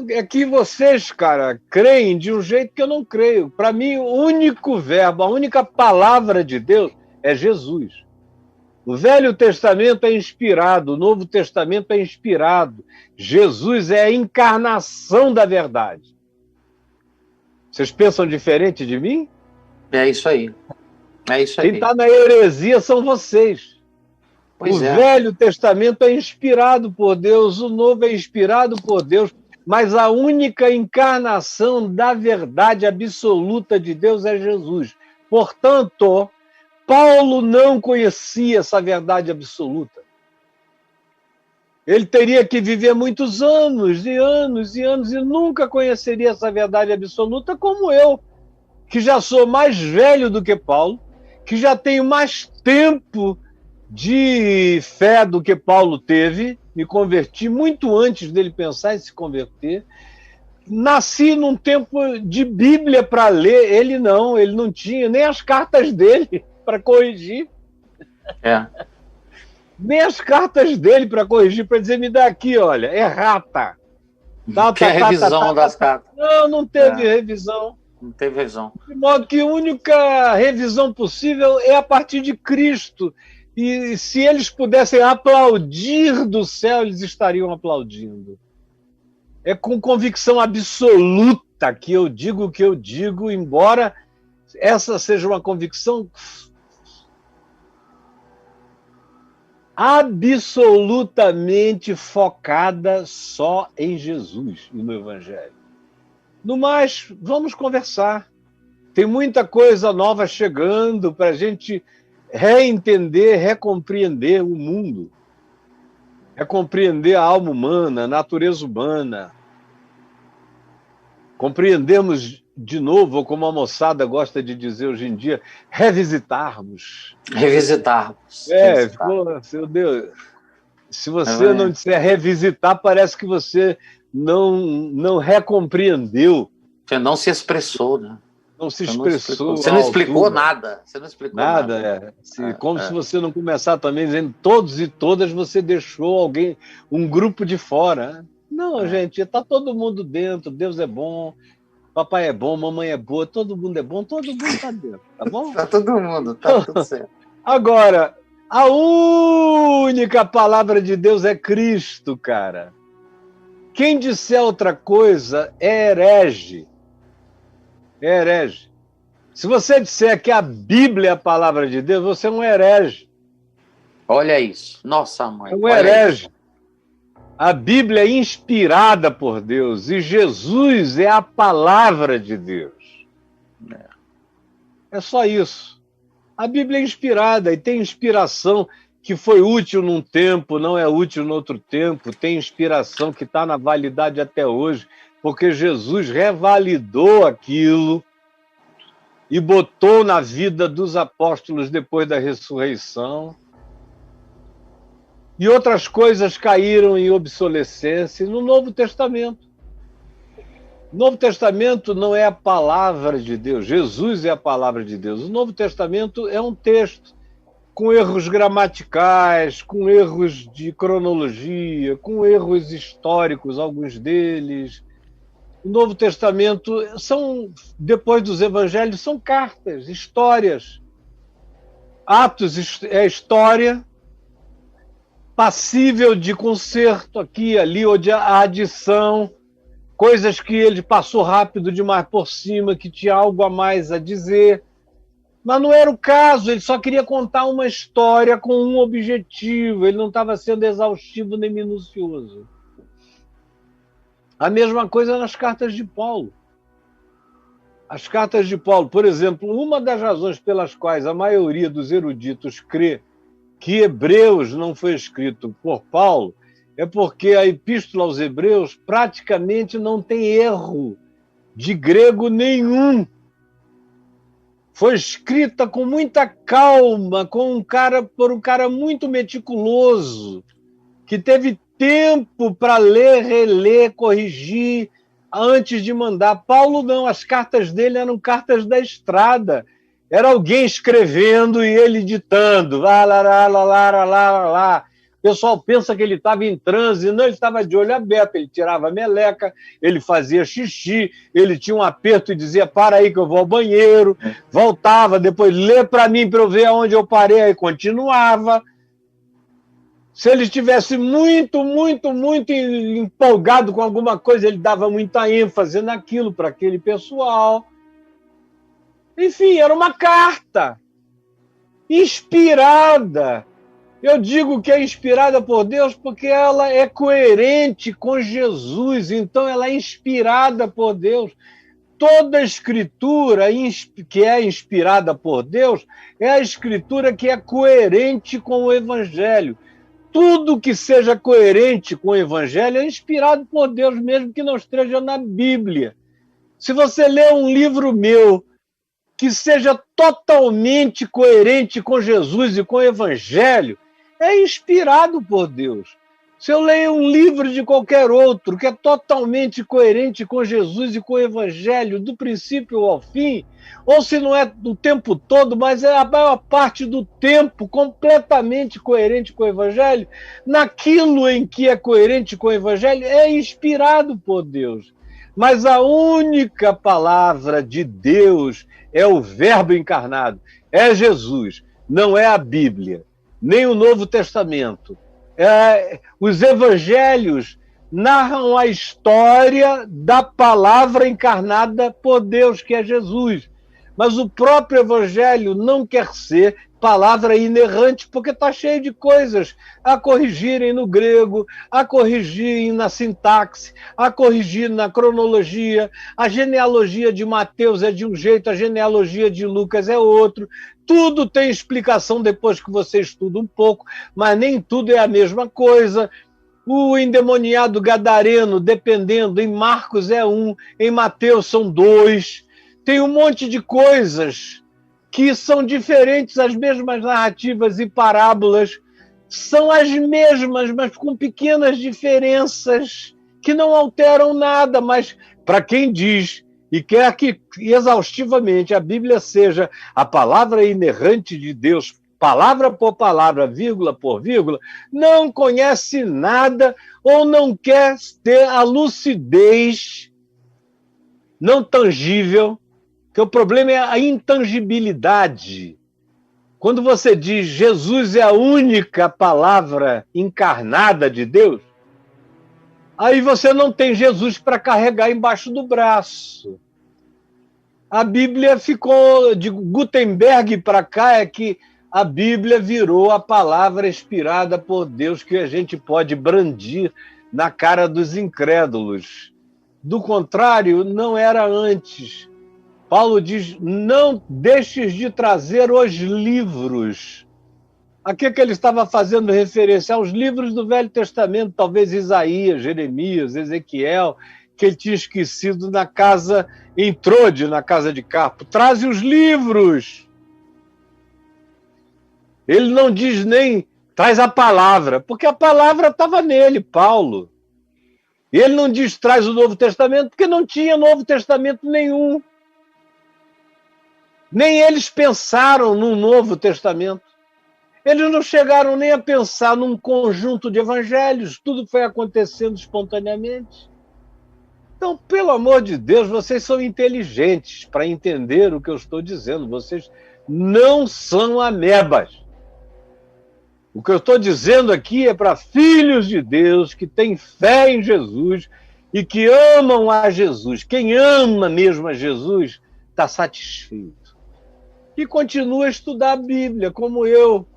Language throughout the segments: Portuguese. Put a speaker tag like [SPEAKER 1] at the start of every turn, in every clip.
[SPEAKER 1] É que vocês, cara, creem de um jeito que eu não creio. Para mim, o único verbo, a única palavra de Deus é Jesus. O Velho Testamento é inspirado, o Novo Testamento é inspirado. Jesus é a encarnação da verdade. Vocês pensam diferente de mim?
[SPEAKER 2] É isso aí. É isso aí.
[SPEAKER 1] Quem está na heresia são vocês.
[SPEAKER 2] Pois
[SPEAKER 1] o
[SPEAKER 2] é.
[SPEAKER 1] Velho Testamento é inspirado por Deus, o Novo é inspirado por Deus, mas a única encarnação da verdade absoluta de Deus é Jesus. Portanto, Paulo não conhecia essa verdade absoluta. Ele teria que viver muitos anos e anos e anos e nunca conheceria essa verdade absoluta, como eu, que já sou mais velho do que Paulo, que já tenho mais tempo de fé do que Paulo teve, me converti muito antes dele pensar em se converter. Nasci num tempo de Bíblia para ler, ele não tinha nem as cartas dele para corrigir. Nem as cartas dele para corrigir, para dizer, me dá aqui, olha, errata.
[SPEAKER 2] Tem a revisão das cartas.
[SPEAKER 1] Não teve revisão.
[SPEAKER 2] Não teve revisão.
[SPEAKER 1] De modo que a única revisão possível é a partir de Cristo. E se eles pudessem aplaudir do céu, eles estariam aplaudindo. É com convicção absoluta que eu digo o que eu digo, embora essa seja uma convicção absolutamente focada só em Jesus e no Evangelho. No mais, vamos conversar. Tem muita coisa nova chegando para a gente reentender, recompreender o mundo. Recompreender a alma humana, a natureza humana. Compreendermos de novo, como a moçada gosta de dizer hoje em dia, revisitarmos.
[SPEAKER 2] Revisitarmos.
[SPEAKER 1] Ficou, meu Deus. Se você não disser revisitar, parece que você não recompreendeu.
[SPEAKER 2] Você não se expressou, né?
[SPEAKER 1] Não se expressou.
[SPEAKER 2] Você não explicou nada. Você não explicou nada.
[SPEAKER 1] Como se você não começar também dizendo todos e todas, você deixou alguém, um grupo de fora. Não, gente, está todo mundo dentro, Deus é bom, papai é bom, mamãe é boa, todo mundo é bom, todo mundo está dentro, tá bom?
[SPEAKER 2] Está todo mundo, tá tudo certo.
[SPEAKER 1] Agora, a única palavra de Deus é Cristo, cara. Quem disser outra coisa é herege. É herege. Se você disser que a Bíblia é a palavra de Deus, você é um herege.
[SPEAKER 2] Olha isso. Nossa, mãe.
[SPEAKER 1] É um herege. A Bíblia é inspirada por Deus e Jesus é a palavra de Deus. É só isso. A Bíblia é inspirada e tem inspiração que foi útil num tempo, não é útil no outro tempo. Tem inspiração que está na validade até hoje, porque Jesus revalidou aquilo e botou na vida dos apóstolos depois da ressurreição. E outras coisas caíram em obsolescência no Novo Testamento. O Novo Testamento não é a palavra de Deus, Jesus é a palavra de Deus. O Novo Testamento é um texto com erros gramaticais, com erros de cronologia, com erros históricos, alguns deles. O Novo Testamento depois dos evangelhos, são cartas, histórias. Atos é história, passível de conserto aqui, ali, ou de adição, coisas que ele passou rápido demais por cima, que tinha algo a mais a dizer. Mas não era o caso, ele só queria contar uma história com um objetivo, ele não estava sendo exaustivo nem minucioso. A mesma coisa nas cartas de Paulo. As cartas de Paulo, por exemplo, uma das razões pelas quais a maioria dos eruditos crê que Hebreus não foi escrito por Paulo é porque a Epístola aos Hebreus praticamente não tem erro de grego nenhum. Foi escrita com muita calma, por um cara muito meticuloso, que teve tempo para ler, reler, corrigir antes de mandar. Paulo não, as cartas dele eram cartas da estrada. Era alguém escrevendo e ele ditando. Lá, lá, lá, lá, lá, lá, lá. pessoal pensa que ele estava em transe, não, ele estava de olho aberto, ele tirava a meleca, ele fazia xixi, ele tinha um aperto e dizia, para aí que eu vou ao banheiro, voltava, depois lê para mim para eu ver aonde eu parei, aí continuava. Se ele estivesse muito empolgado com alguma coisa, ele dava muita ênfase naquilo para aquele pessoal. Enfim, era uma carta inspirada. Eu digo que é inspirada por Deus porque ela é coerente com Jesus, então ela é inspirada por Deus. Toda a escritura que é inspirada por Deus é a escritura que é coerente com o Evangelho. Tudo que seja coerente com o Evangelho é inspirado por Deus, mesmo que não esteja na Bíblia. Se você ler um livro meu que seja totalmente coerente com Jesus e com o Evangelho, é inspirado por Deus. Se eu leio um livro de qualquer outro que é totalmente coerente com Jesus e com o Evangelho, do princípio ao fim, ou se não é o tempo todo, mas é a maior parte do tempo completamente coerente com o Evangelho, naquilo em que é coerente com o Evangelho, é inspirado por Deus. Mas a única palavra de Deus é o Verbo encarnado, é Jesus, não é a Bíblia, nem o Novo Testamento. Os evangelhos narram a história da palavra encarnada por Deus, que é Jesus. Mas o próprio evangelho não quer ser palavra inerrante, porque está cheio de coisas a corrigirem no grego, a corrigirem na sintaxe, a corrigir na cronologia. A genealogia de Mateus é de um jeito, a genealogia de Lucas é outro. Tudo tem explicação depois que você estuda um pouco, mas nem tudo é a mesma coisa. O endemoniado gadareno, dependendo, em Marcos é um, em Mateus são dois. Tem um monte de coisas que são diferentes, as mesmas narrativas e parábolas são as mesmas, mas com pequenas diferenças que não alteram nada. Mas para quem diz e quer que exaustivamente a Bíblia seja a palavra inerrante de Deus, palavra por palavra, vírgula por vírgula, não conhece nada ou não quer ter a lucidez não tangível, que o problema é a intangibilidade. Quando você diz Jesus é a única palavra encarnada de Deus, aí você não tem Jesus para carregar embaixo do braço. A Bíblia ficou, de Gutenberg para cá, é que a Bíblia virou a palavra inspirada por Deus que a gente pode brandir na cara dos incrédulos. Do contrário, não era antes. Paulo diz, não deixes de trazer os livros. A que ele estava fazendo referência? Aos livros do Velho Testamento, talvez Isaías, Jeremias, Ezequiel, que ele tinha esquecido na casa, em Trode, na casa de Carpo. Traze os livros. Ele não diz nem, traz a palavra, porque a palavra estava nele, Paulo. E ele não diz, traz o Novo Testamento, porque não tinha Novo Testamento nenhum. Nem eles pensaram num Novo Testamento. Eles não chegaram nem a pensar num conjunto de evangelhos. Tudo foi acontecendo espontaneamente. Então, pelo amor de Deus, vocês são inteligentes para entender o que eu estou dizendo. Vocês não são amebas. O que eu estou dizendo aqui é para filhos de Deus que têm fé em Jesus e que amam a Jesus. Quem ama mesmo a Jesus está satisfeito. E continua a estudar a Bíblia, como eu,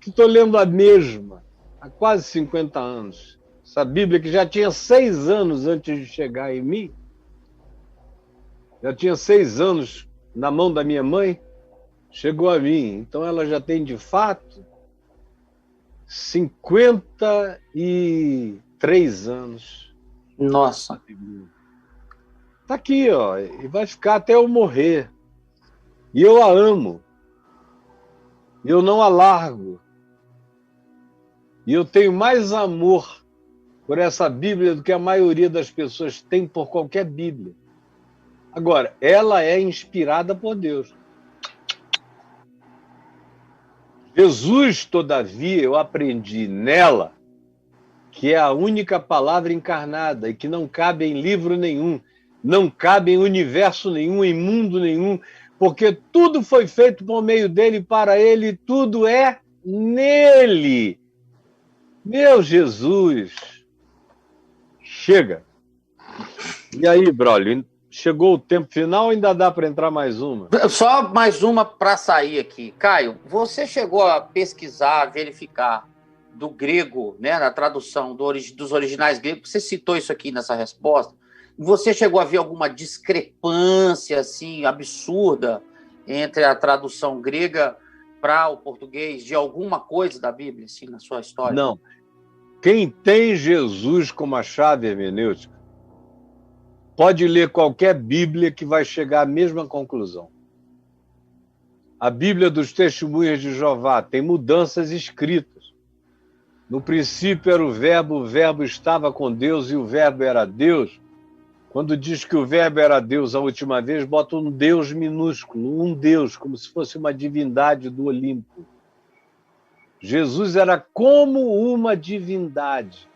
[SPEAKER 1] que estou lendo a mesma há quase 50 anos. Essa Bíblia que já tinha 6 anos antes de chegar em mim, já tinha 6 anos na mão da minha mãe, chegou a mim. Então ela já tem, de fato, 53 anos.
[SPEAKER 2] Nossa.
[SPEAKER 1] Está aqui, ó, e vai ficar até eu morrer. E eu a amo. E eu não a largo. E eu tenho mais amor por essa Bíblia do que a maioria das pessoas tem por qualquer Bíblia. Agora, ela é inspirada por Deus. Jesus, todavia, eu aprendi nela que é a única palavra encarnada e que não cabe em livro nenhum, não cabe em universo nenhum, em mundo nenhum, porque tudo foi feito por meio dele, para ele, tudo é nele. Meu Jesus! Chega! E aí, Brolio, chegou o tempo final ou ainda dá para entrar mais uma?
[SPEAKER 2] Só mais uma para sair aqui. Caio, você chegou a pesquisar, verificar do grego, né, na tradução dos originais gregos, você citou isso aqui nessa resposta, você chegou a ver alguma discrepância assim, absurda entre a tradução grega para o português de alguma coisa da Bíblia, assim, na sua história?
[SPEAKER 1] Não. Quem tem Jesus como a chave hermenêutica pode ler qualquer Bíblia que vai chegar à mesma conclusão. A Bíblia dos Testemunhas de Jeová tem mudanças escritas. No princípio era o verbo estava com Deus e o verbo era Deus. Quando diz que o verbo era Deus a última vez, bota um Deus minúsculo, um Deus, como se fosse uma divindade do Olimpo. Jesus era como uma divindade.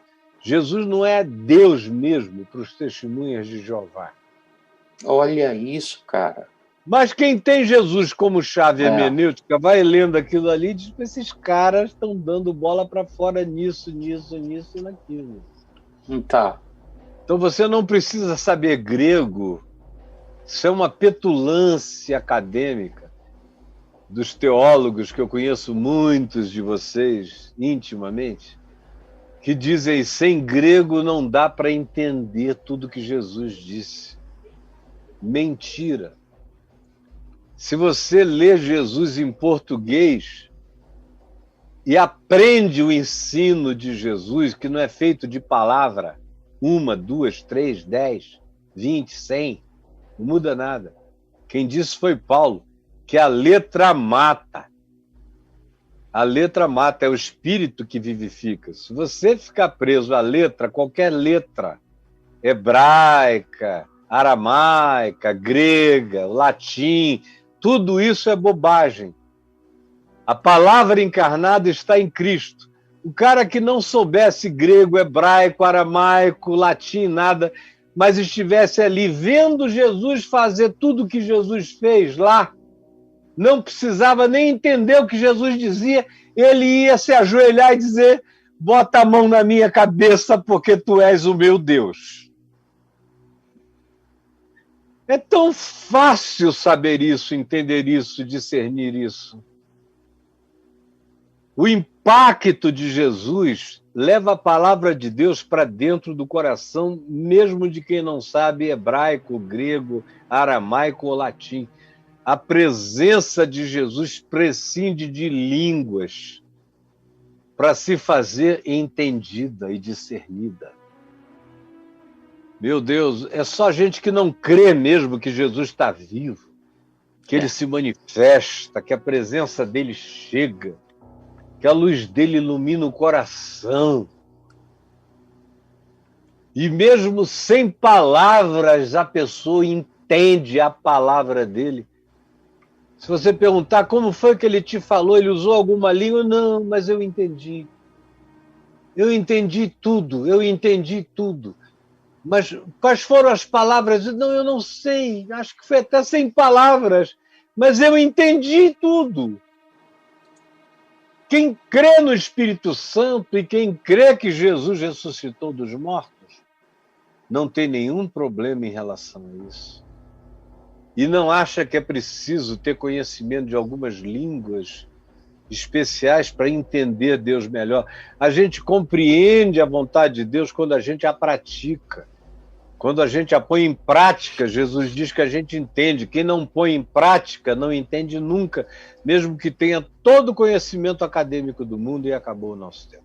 [SPEAKER 1] Jesus não é Deus mesmo para os Testemunhas de Jeová.
[SPEAKER 2] Olha isso, cara.
[SPEAKER 1] Mas quem tem Jesus como chave hermenêutica vai lendo aquilo ali e diz que esses caras estão dando bola para fora nisso e naquilo.
[SPEAKER 2] Tá.
[SPEAKER 1] Então você não precisa saber grego. Isso é uma petulância acadêmica dos teólogos, que eu conheço muitos de vocês intimamente, que dizem sem grego não dá para entender tudo que Jesus disse. Mentira. Se você lê Jesus em português e aprende o ensino de Jesus, que não é feito de palavra, 1, 2, 3, 10, 20, 100, não muda nada. Quem disse foi Paulo, que a letra mata. A letra mata, é o espírito que vivifica. Se você ficar preso à letra, qualquer letra, hebraica, aramaica, grega, latim, tudo isso é bobagem. A palavra encarnada está em Cristo. O cara que não soubesse grego, hebraico, aramaico, latim, nada, mas estivesse ali vendo Jesus fazer tudo o que Jesus fez lá, não precisava nem entender o que Jesus dizia, ele ia se ajoelhar e dizer: bota a mão na minha cabeça porque tu és o meu Deus. É tão fácil saber isso, entender isso, discernir isso. O impacto de Jesus leva a palavra de Deus para dentro do coração, mesmo de quem não sabe hebraico, grego, aramaico ou latim. A presença de Jesus prescinde de línguas para se fazer entendida e discernida. Meu Deus, é só gente que não crê mesmo que Jesus está vivo, que ele se manifesta, que a presença dele chega, que a luz dele ilumina o coração. E mesmo sem palavras, a pessoa entende a palavra dele. Se você perguntar como foi que ele te falou, ele usou alguma língua? Não, mas eu entendi. Eu entendi tudo, eu entendi tudo. Mas quais foram as palavras? Não, eu não sei, acho que foi até sem palavras, mas eu entendi tudo. Quem crê no Espírito Santo e quem crê que Jesus ressuscitou dos mortos, não tem nenhum problema em relação a isso. E não acha que é preciso ter conhecimento de algumas línguas especiais para entender Deus melhor. A gente compreende a vontade de Deus quando a gente a pratica. Quando a gente a põe em prática, Jesus diz que a gente entende. Quem não põe em prática não entende nunca, mesmo que tenha todo o conhecimento acadêmico do mundo, e acabou o nosso tempo.